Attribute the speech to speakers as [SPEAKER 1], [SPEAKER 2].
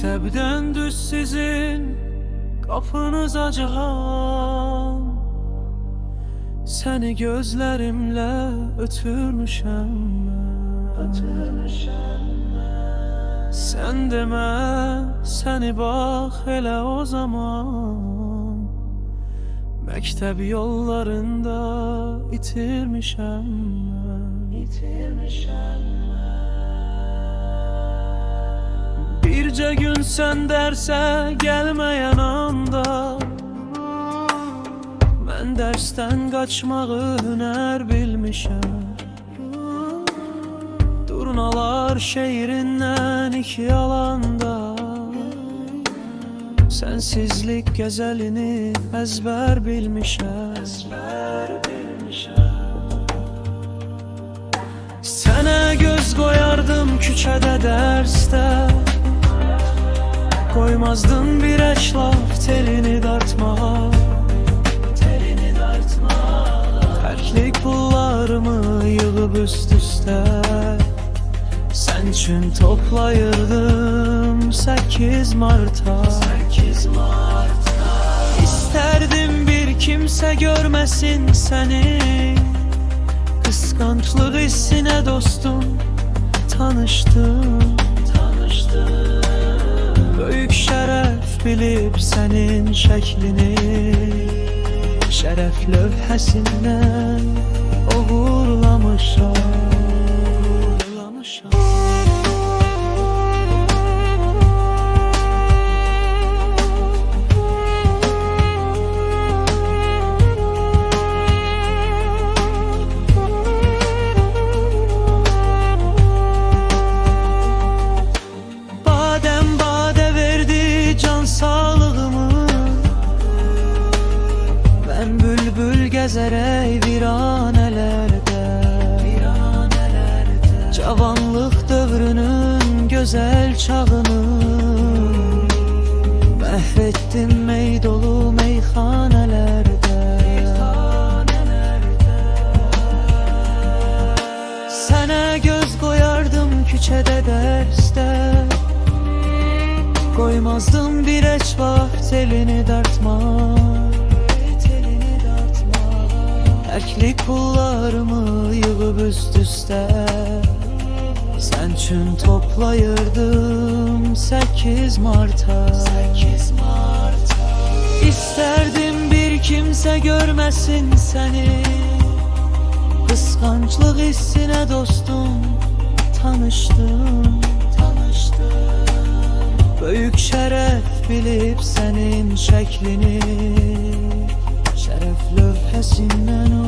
[SPEAKER 1] Məktəbdən düz sizin qapınıza can, səni gözlərimlə ötürmüşəm mən. Sən demə, səni bax elə o zaman məktəb yollarında itirmişəm mən. Bircə gün sən dərsə gəlməyən anda mən dərsdən qaçmağı hünər bilmişəm. Durnalar şeirindən iki alanda sensizlik gəzəlini əzbər bilmişəm. Sənə göz qoyardım küçədə dərsdə, qoymazdım bir əşlaf telini dartmağa. Tərklik pullarımı yığıb üst-üstə sən üçün toplayırdım 8 Mart'a. İstərdim bir kimsə görməsin səni, qısqanclıq hissinə dostum tanışdım. Böyük şərəf bilib sənin şəklini şərəf lövhəsindən uğurlamışam. Gəzərək viranələrdə, cavanlıq dövrünün gözəl çağını məhv etdim mey dolu meyxanələrdə. Sənə göz qoyardım küçədə dərsdə, qoymazdım bir heç vaxt elini dartmaq. Tərklik pullarımı yığıb üst-üstə sən üçün toplayırdım 8 Mart'a. İstərdim bir kimsə görməsin səni, qısqanclıq hissinə dostum tanışdım. Böyük şərəf bilib sənin şəklini şərəf lövhəsindən